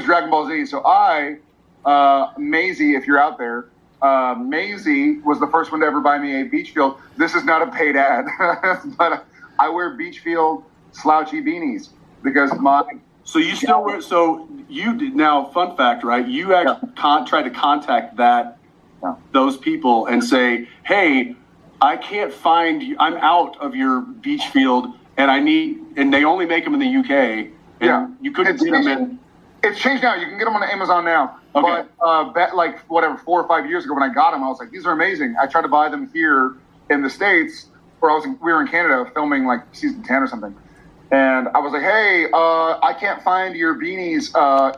Dragon Ball Z. So Maisie, if you're out there, Maisie was the first one to ever buy me a Beachfield. This is not a paid ad, but I wear Beachfield slouchy beanies because So you still wear? So you did now. Fun fact, right? You actually tried to contact those people and say, "Hey, I can't find you. I'm out of your Beachfield, and and they only make them in the UK. And you couldn't get them in." It's changed now. You can get them on Amazon now. Okay. But like 4 or 5 years ago when I got them, I was like, these are amazing. I tried to buy them here in the States, where we were in Canada filming like season 10 or something. And I was like, hey, I can't find your beanies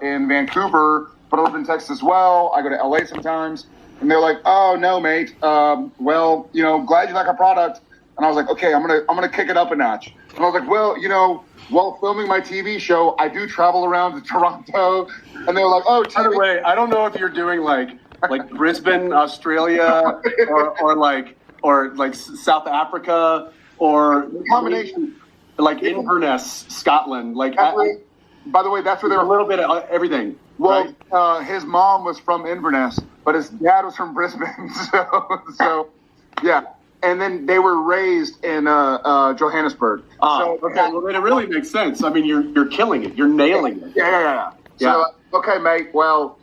in Vancouver, but I live in Texas as well. I go to LA sometimes. And they're like, oh, no, mate. Well, glad you like our product. And I was like, okay, I'm gonna kick it up a notch. And I was like, well, while filming my TV show, I do travel around to Toronto. And they were like, oh, by the way, I don't know if you're doing like Brisbane, Australia, or like South Africa, or combination, like Inverness, Scotland. Like, by the way, that's where they're a little bit of everything. Well, right? His mom was from Inverness, but his dad was from Brisbane. So yeah. And then they were raised in Johannesburg. Okay. Well, then it really makes sense. I mean, you're killing it. You're nailing it. Yeah. So, okay, mate. Well,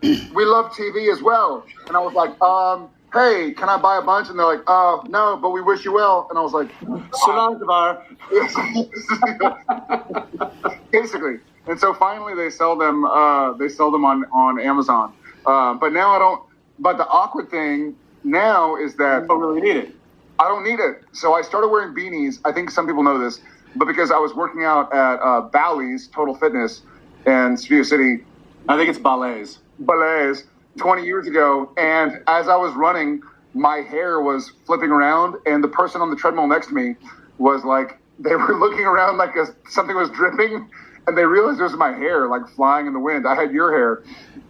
we love TV as well. And I was like, hey, can I buy a bunch? And they're like, no, but we wish you well. And I was like, Sonangavar. Basically. And so finally they sell them on Amazon. But now I don't. But the awkward thing now is that you don't really need it. I don't need it. So I started wearing beanies. I think some people know this, but because I was working out at Bally's Total Fitness in Studio City. I think it's Bally's 20 years ago. And as I was running, my hair was flipping around, and the person on the treadmill next to me was like, they were looking around like something was dripping, and they realized it was my hair like flying in the wind. I had your hair.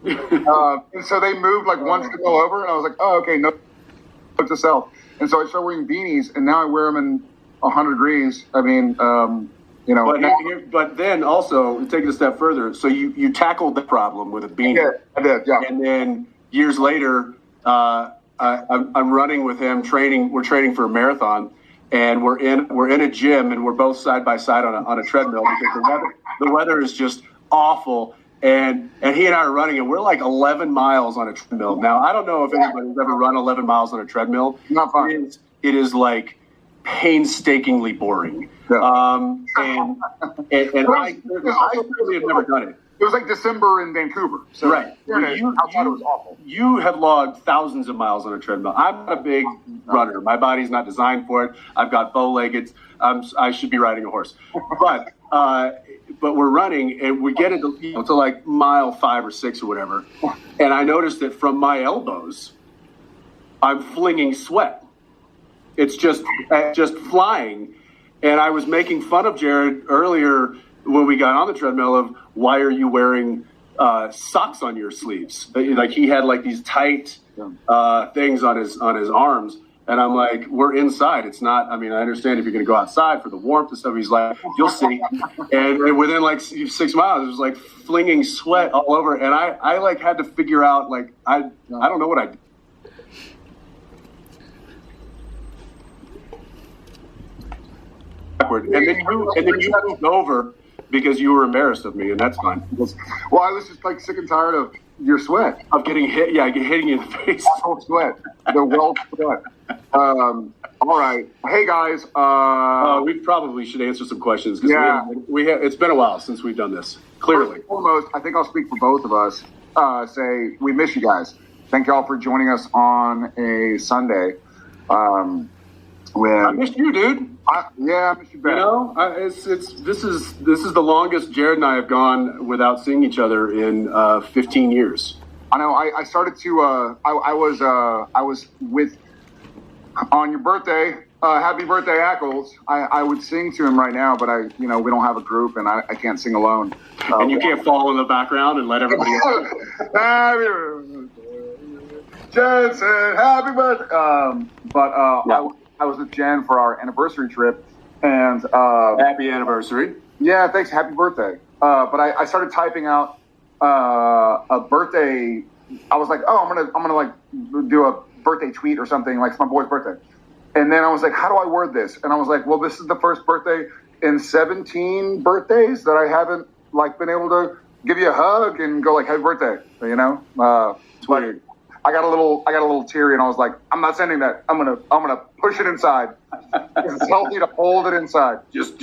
And so they moved like one treadmill over, and I was like, oh, okay, no, note to self. And so I started wearing beanies, and now I wear them in 100 degrees. I mean, But then also, take it a step further. So you tackled the problem with a beanie. I did, yeah. And then years later, I'm running with him, training. We're training for a marathon, and we're in a gym, and we're both side by side on a treadmill because the weather is just awful. And he and I are running, and we're like 11 miles on a treadmill. Now, I don't know if anybody's ever run 11 miles on a treadmill. Not fun. It is like painstakingly boring. Yeah. I really have never done it. It was like December in Vancouver. So right. I thought it was awful. You have logged thousands of miles on a treadmill. I'm not a big runner. My body's not designed for it. I've got bow-legged. I should be riding a horse. But we're running, and we get to like mile 5 or 6 or whatever. And I noticed that from my elbows, I'm flinging sweat. It's just flying. And I was making fun of Jared earlier when we got on the treadmill of, why are you wearing socks on your sleeves? Like he had like these tight things on his arms. And I'm like, we're inside. It's not, I mean, I understand if you're going to go outside for the warmth and stuff. He's like, you'll see. And within like 6 miles, it was like flinging sweat all over. And I like had to figure out, like, I don't know what I did. And then you moved over because you were embarrassed of me, and that's fine. Well, I was just like sick and tired of your sweat. Of getting hit, hitting you in the face. Sweat. The well sweat. All right. Hey, guys. We probably should answer some questions. We have, it's been a while since we've done this, clearly. First and foremost, I think I'll speak for both of us. Say, we miss you guys. Thank y'all for joining us on a Sunday. I missed you, dude. I miss you better. You know, this is the longest Jared and I have gone without seeing each other in 15 years. I know. I started to. I was with on your birthday. Happy birthday, Ackles. I would sing to him right now, but we don't have a group, and I can't sing alone. And you can't fall in the background and let everybody else. Jensen, happy birthday. I was with Jen for our anniversary trip, and happy anniversary. Yeah, thanks. Happy birthday. But I started typing out a birthday. I was like, oh, I'm gonna like do a birthday tweet or something, like it's my boy's birthday. And then I was like, how do I word this? And I was like, well, this is the first birthday in 17 birthdays that I haven't like been able to give you a hug and go like, happy birthday, you know? It's weird. I got a little teary, and I was like, I'm not sending that. I'm gonna push it inside. It's healthy to hold it inside. Just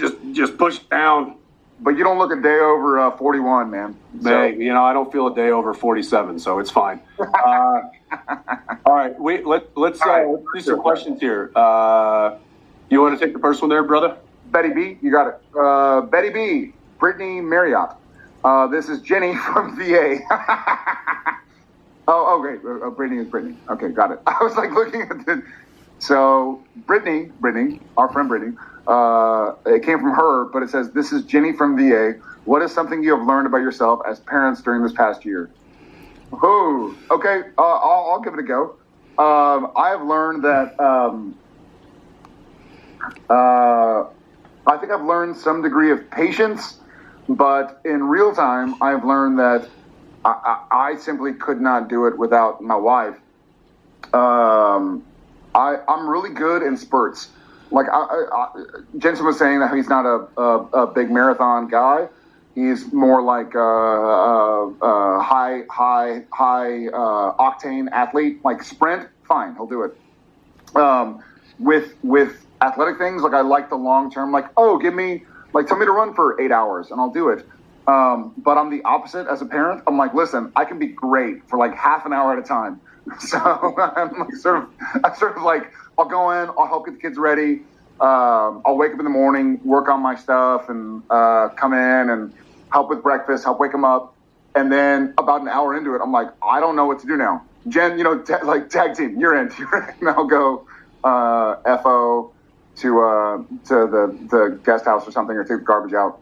push it down. But you don't look a day over 41, man. Hey, you know, I don't feel a day over 47, so it's fine. All right, let's do some questions here. You want to take the first one there, brother? Betty B, you got it. Betty B, Brittany Marriott. This is Jenny from VA. oh, great. Brittany is Brittany. Okay, got it. I was like looking at the. So Brittany, our friend Brittany. It came from her, but it says, this is Jenny from VA. What is something you have learned about yourself as parents during this past year? Oh, okay. I'll give it a go. I have learned that, I think I've learned some degree of patience, but in real time, I've learned that I simply could not do it without my wife. I'm really good in spurts. Like Jensen was saying that he's not a big marathon guy. He's more like a high octane athlete. Like sprint, fine, he'll do it. With athletic things, like I like the long term. Like, oh, tell me to run for 8 hours, and I'll do it. But I'm the opposite as a parent. I'm like, listen, I can be great for like half an hour at a time. So I'm like sort of like, I'll go in, I'll help get the kids ready. I'll wake up in the morning, work on my stuff, and come in and help with breakfast, help wake them up. And then about an hour into it, I'm like, I don't know what to do now. Jen, you know, like tag team, you're in. And I'll go FO to the guest house or something, or take the garbage out.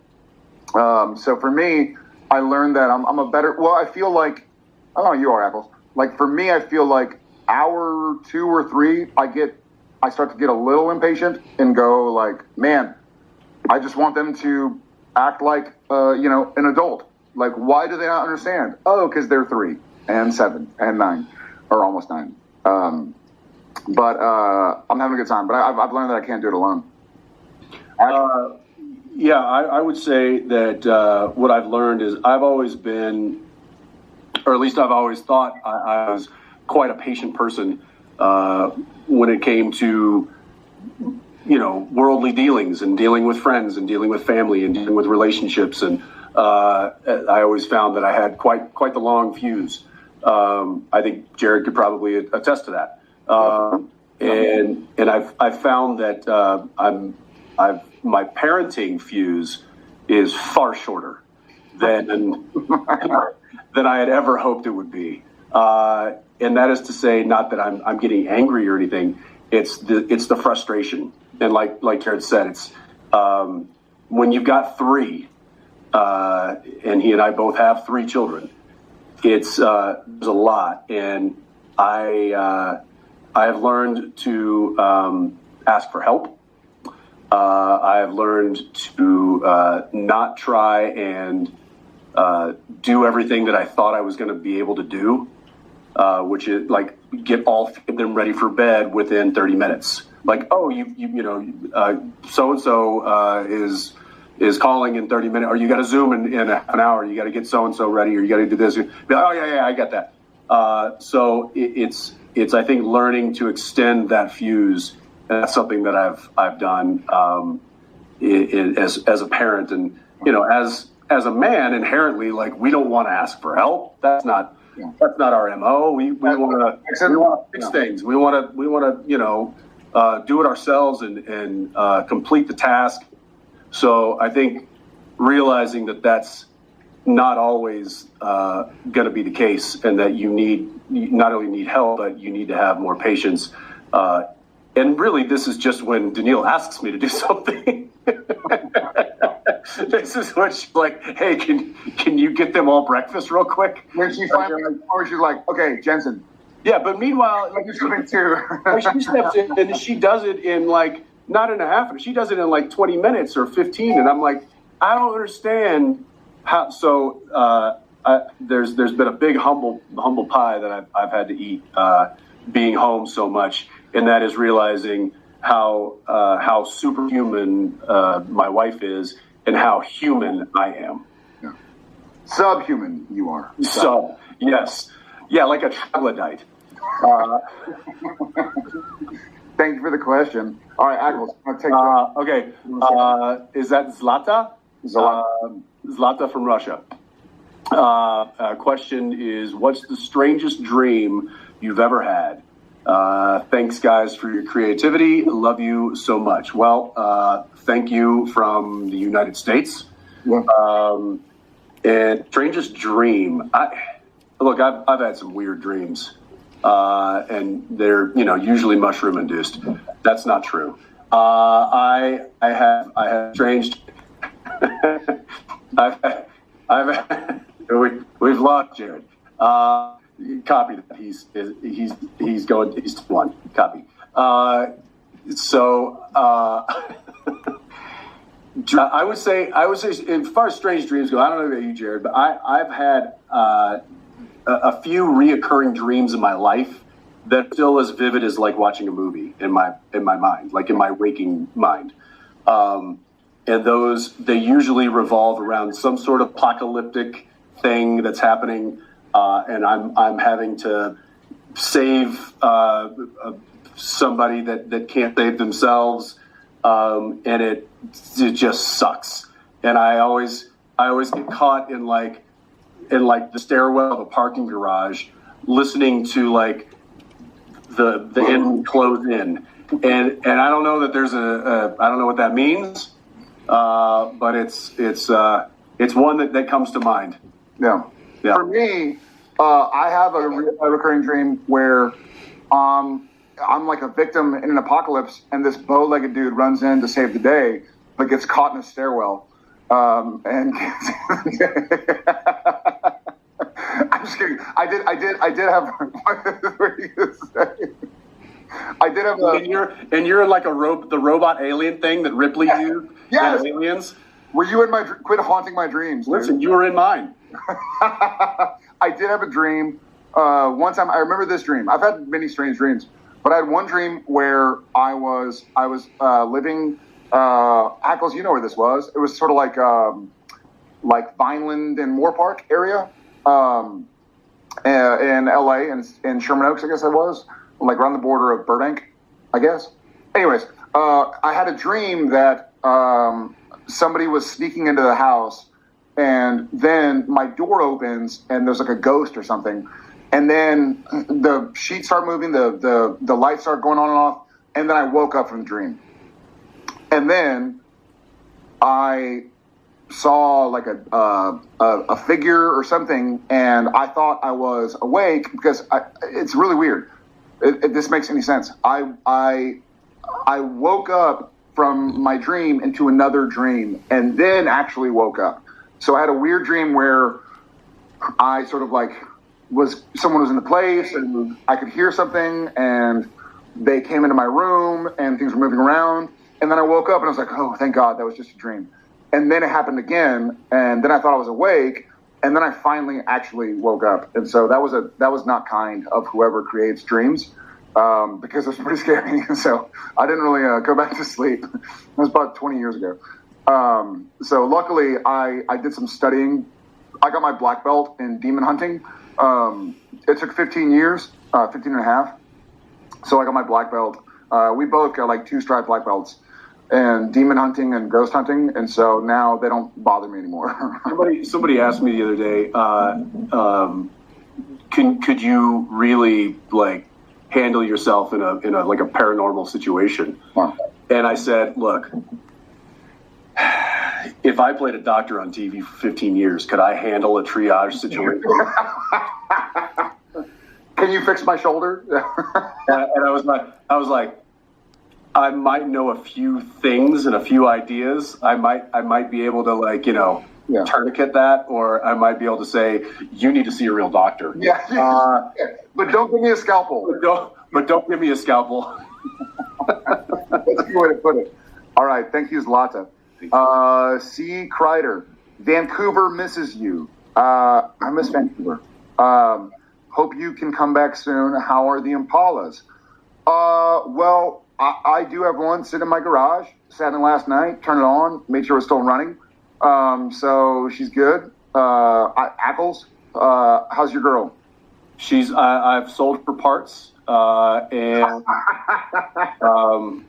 So for me, I learned that I'm a better. Well, I feel like, I don't know, you are, Apples. Like for me, I feel like hour 2 or 3, I start to get a little impatient and go like, man, I just want them to act like, an adult. Like, why do they not understand? Oh, because they're 3 and 7 and 9, or almost 9. But I'm having a good time. But I've learned that I can't do it alone. I would say that what I've learned is I've always been, or at least I've always thought I was quite a patient person when it came to, worldly dealings and dealing with friends and dealing with family and dealing with relationships. And I always found that I had quite the long fuse. I think Jared could probably attest to that. And I've found that my parenting fuse is far shorter than I had ever hoped it would be. And that is to say, not that I'm getting angry or anything. It's the frustration. And like Jared said, it's when you've got 3, and he and I both have 3 children. There's a lot, and I have learned to ask for help. I have learned to not try and do everything that I thought I was going to be able to do, which is like get all 3 of them ready for bed within 30 minutes. Like, oh, so and so is calling in 30 minutes, or you got to Zoom in an hour. You got to get so and so ready, or you got to do this. Be like, oh yeah, I get that. So it's I think learning to extend that fuse. That's something that I've done as a parent, and as a man, inherently, like we don't want to ask for help. That's not our MO. We want to fix things. We want to do it ourselves and complete the task. So I think realizing that that's not always going to be the case, and that you not only need help, but you need to have more patience. And really, this is just when Danielle asks me to do something. This is when she's like, hey, can you get them all breakfast real quick? When she finally, or she's like, okay, Jensen. Yeah, but meanwhile, like, something too. She steps in and she does it in like, not in a half, she does it in like 20 minutes or 15. And I'm like, I don't understand how. So there's been a big humble pie that I've had to eat being home so much, and that is realizing how superhuman my wife is and how human I am. Yeah. Subhuman you are. So yes, yeah, like a troglodyte. Thank you for the question. All right, Ackles, I'll take okay. Is that Zlata? Zlata from Russia. Question is, what's the strangest dream you've ever had? Thanks, guys, for your creativity. Love you so much. Well, thank you from the United States. Yeah. And strangest dream. I've had some weird dreams, and they're usually mushroom induced. That's not true. I have strange. We've lost Jared. Copy that. He's going. He's one. Copy. I would say, as far as strange dreams go, I don't know about you, Jared, but I've had a few reoccurring dreams in my life that are still as vivid as like watching a movie in my mind, like in my waking mind. And they usually revolve around some sort of apocalyptic thing that's happening, and I'm having to save somebody that can't save themselves, and it just sucks. And I always get caught in the stairwell of a parking garage, listening to like the end close in, and I don't know that there's I don't know what that means. But it's one that comes to mind. Yeah. For me, I have a recurring dream where I'm like a victim in an apocalypse, and this bow-legged dude runs in to save the day, but gets caught in a stairwell. And I'm just kidding. I did have. What are you gonna say? I did have and you're like the robot alien thing that Ripley used. Yes. Aliens. Were you in my quit haunting my dreams? Dude. Listen, you were in mine. I did have a dream. One time, I remember this dream. I've had many strange dreams, but I had one dream where I was living. Ackles, you know where this was? It was sort of like Vineland and Moore Park area, in LA and in Sherman Oaks, I guess it was. Like around the border of Burbank, I guess. Anyways, I had a dream that somebody was sneaking into the house, and then my door opens and there's like a ghost or something, and then the sheets start moving, the lights start going on and off, and then I woke up from the dream, and then I saw like a figure or something, and I thought I was awake because it's really weird. If this makes any sense. I woke up from my dream into another dream and then actually woke up. So I had a weird dream where I sort of like someone was in the place and I could hear something and they came into my room and things were moving around. And then I woke up and I was like, oh, thank God, that was just a dream. And then it happened again. And then I thought I was awake. And then I finally actually woke up. And so that was not kind of whoever creates dreams, because it was pretty scary. So I didn't really go back to sleep. It was about 20 years ago. So luckily I did some studying. I got my black belt in demon hunting. It took 15 years, 15 and a half. So I got my black belt. We both got like 2 striped black belts. And demon hunting and ghost hunting, and so now they don't bother me anymore. Somebody asked me the other day, could you really like handle yourself in a like a paranormal situation? Huh. And I said, look, if I played a doctor on TV for 15 years, could I handle a triage situation? Can you fix my shoulder? And I was like. I might know a few things and a few ideas. I might be able to tourniquet that, or I might be able to say, you need to see a real doctor. Yeah. But don't give me a scalpel. But don't give me a scalpel. That's a good way to put it. All right. Thank you, Zlata. C. Kreider. Vancouver misses you. I miss Vancouver. Hope you can come back soon. How are the Impalas? Well, I do have one sitting in my garage. Sat in last night, turned it on, made sure it was still running. So she's good. Ackles, how's your girl? I've sold her parts, and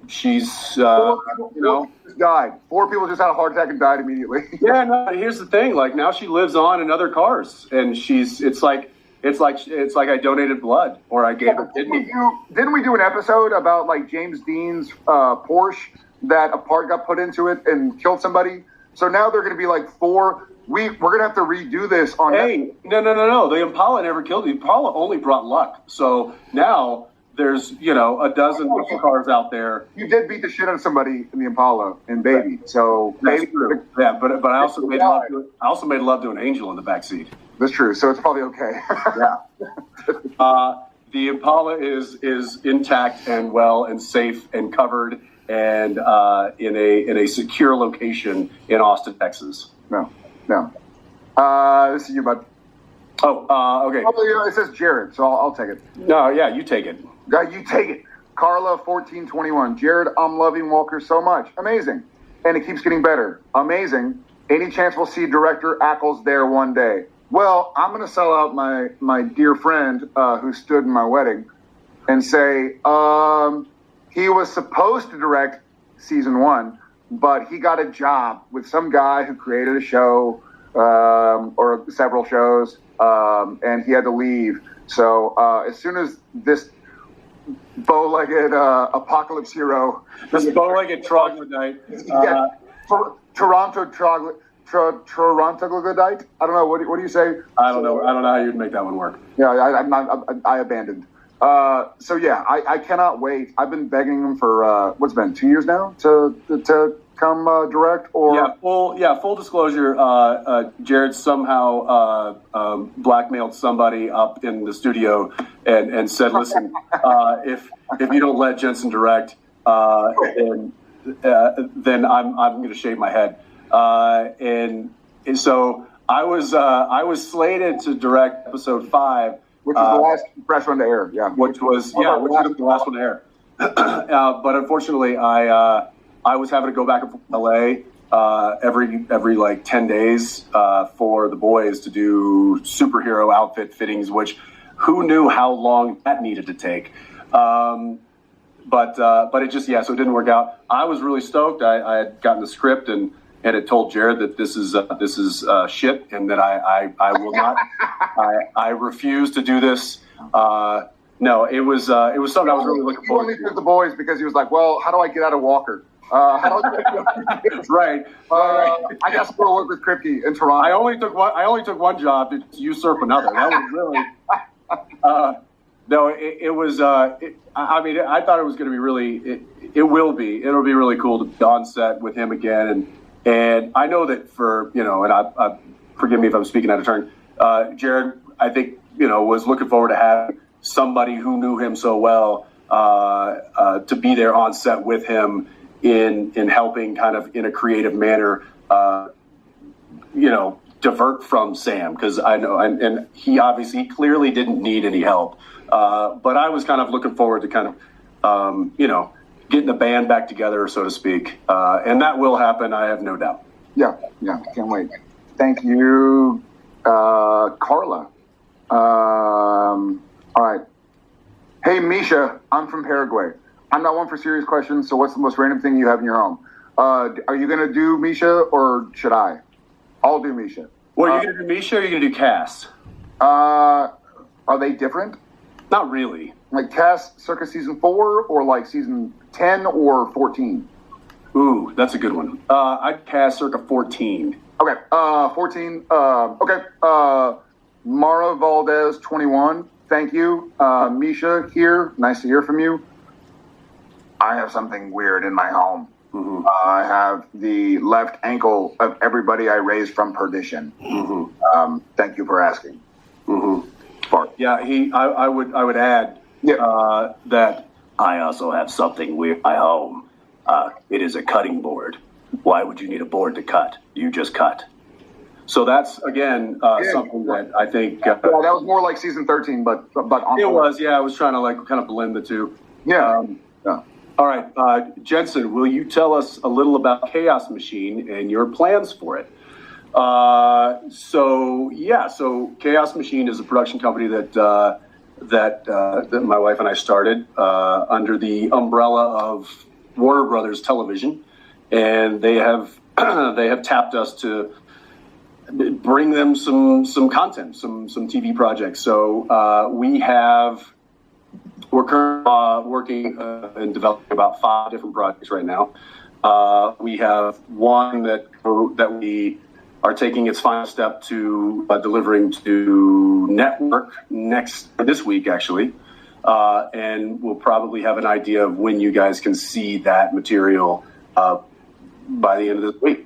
she's died. 4 people just had a heart attack and died immediately. Yeah, no. Here's the thing: like now she lives on in other cars, and it's like I donated blood or I gave her kidney. Didn't we do an episode about like James Dean's Porsche that a part got put into it and killed somebody? So now they're going to be like 4. We're going to have to redo this on. Hey, no. The Impala never killed the Impala. Only brought luck. So now there's a dozen cars out there. You did beat the shit out of somebody in the Impala and baby. So that's true. Yeah, but I also made love to I also made love to an angel in the back seat. That's true. So it's probably okay. Yeah. The Impala is intact and well and safe and covered and in a secure location in Austin, Texas. No. This is you, bud. Okay. Oh, it says Jared, so I'll take it. No, yeah, you take it. You take it. Carla 1421. Jared, I'm loving Walker so much. Amazing. And it keeps getting better. Amazing. Any chance we'll see director Ackles there one day? Well, I'm going to sell out my dear friend who stood in my wedding and say he was supposed to direct season 1, but he got a job with some guy who created a show or several shows, and he had to leave. So as soon as this bow-legged apocalypse hero, this bow-legged troglodyte, Toronto troglodyte. I don't know. What do you say? I don't know how you'd make that one work. Yeah, I abandoned. So yeah, I cannot wait. I've been begging him for what's been 2 years now to come direct. Or full disclosure. Jared somehow blackmailed somebody up in the studio and said, "Listen, if you don't let Jensen direct, then I'm going to shave my head." And so I was slated to direct episode 5, which was the last fresh one to air. Yeah, which was the last one to air. But unfortunately, I was having to go back and forth to LA every like 10 days for the boys to do superhero outfit fittings, which who knew how long that needed to take. But it just so it didn't work out. I was really stoked. I had gotten the script and it told Jared that this is shit and that I will not. I refuse to do this. No, it was something I was really looking forward to. He only took the boys because he was like, well, how do I get out of Walker? Right. I got to go work with Kripke in Toronto. I only took one job to usurp another. That was really. No, it was. I mean, I thought it was going to be really. It'll be really cool to be on set with him again, and I know that for and I forgive me if I'm speaking out of turn. Jared, I think was looking forward to having somebody who knew him so well to be there on set with him in helping kind of in a creative manner, divert from Sam, because I know and he clearly didn't need any help. But I was kind of looking forward to kind of, getting the band back together, so to speak. And that will happen, I have no doubt. Yeah, can't wait. Thank you, Carla. All right. Hey, Misha, I'm from Paraguay. I'm not one for serious questions, so what's the most random thing you have in your home? Are you going to do Misha, or should I? I'll do Misha. Well, are you going to do Misha, or are you going to do Cass? Are they different? Not really. Like Cass circa season 4 or like season 10 or 14? Ooh, that's a good one. I'd Cass circa 14. Okay, 14. Okay, Mara Valdez, 21. Thank you. Misha here. Nice to hear from you. I have something weird in my home. Mm-hmm. I have the left ankle of everybody I raised from perdition. Mm-hmm. Thank you for asking. Mm-hmm. Yeah, I would add that I also have something weird in my home. It is a cutting board. Why would you need a board to cut? You just cut. So that's again something that I think that was more like season 13, but on it was. Yeah, I was trying to like kind of blend the two. Yeah. Yeah. All right, Jensen, will you tell us a little about Chaos Machine and your plans for it? So Chaos Machine is a production company that my wife and I started under the umbrella of Warner Brothers Television, and they have tapped us to bring them some content, some TV projects. So we're currently working and developing about 5 different projects right now. We have one that we are taking its final step to delivering to network this week, actually. And we'll probably have an idea of when you guys can see that material by the end of this week.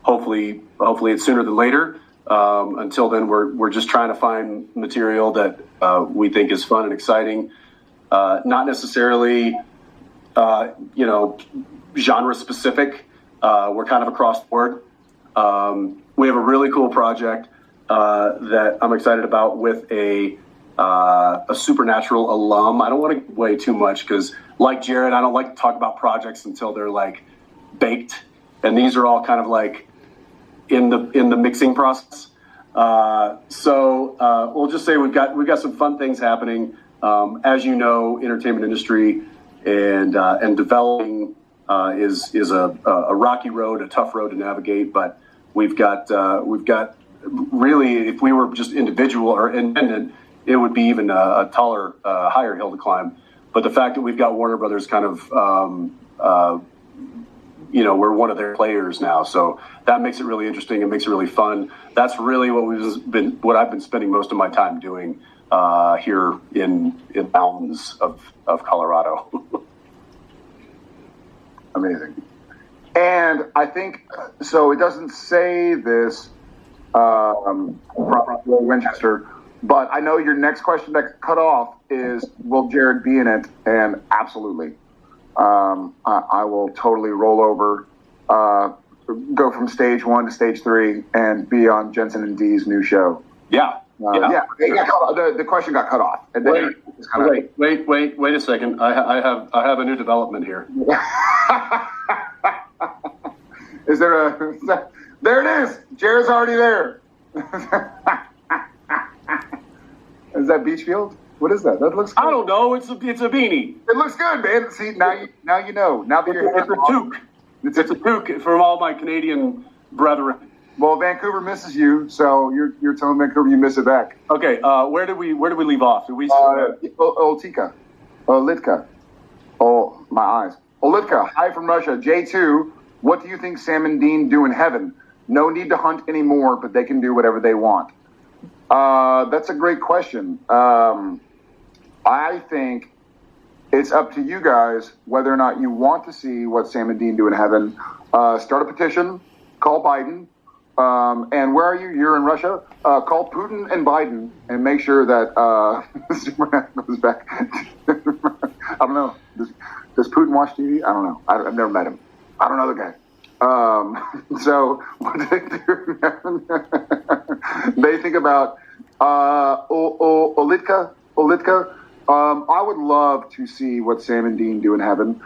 Hopefully it's sooner than later. Until then, we're just trying to find material that we think is fun and exciting, not necessarily genre specific. We're kind of across the board. We have a really cool project that I'm excited about with a Supernatural alum. I don't want to give away too much because, like Jared, I don't like to talk about projects until they're like baked, and these are all kind of like in the mixing process. So we'll just say we've got some fun things happening. As you know, entertainment industry and developing is a rocky road, a tough road to navigate. But we've got really, if we were just individual or independent, it would be even a taller, higher hill to climb. But the fact that we've got Warner Brothers kind of we're one of their players now, so that makes it really interesting. It makes it really fun. That's really what I've been spending most of my time doing here in mountains of Colorado. Amazing. And I think so. It doesn't say this from Winchester, but I know your next question that cut off is, will Jared be in it? And absolutely. I will totally roll over, go from stage 1 to stage 3 and be on Jensen and Dee's new show. Yeah. The question got cut off. And then wait a second. I have a new development here. Is there there it is. Jared's already there. Is that Beachfield? What is that? That looks good. I don't know. It's a beanie. It looks good, man. See, now you know. Now that you're it's a toque. It's a toque from all my Canadian brethren. Well, Vancouver misses you, so you're telling Vancouver you miss it back. Okay, where did we leave off? Did we? Olitka. Oh, my eyes. Olitka, hi from Russia. J2, what do you think Sam and Dean do in heaven? No need to hunt anymore, but they can do whatever they want. That's a great question. I think it's up to you guys whether or not you want to see what Sam and Dean do in heaven. Start a petition, call Biden. And where are you? You're in Russia. Call Putin and Biden and make sure that Superman goes back. I don't know. Does Putin watch TV? I don't know. I've never met him. I don't know the guy. So what do they do? They think about Olitka. I would love to see what Sam and Dean do in heaven.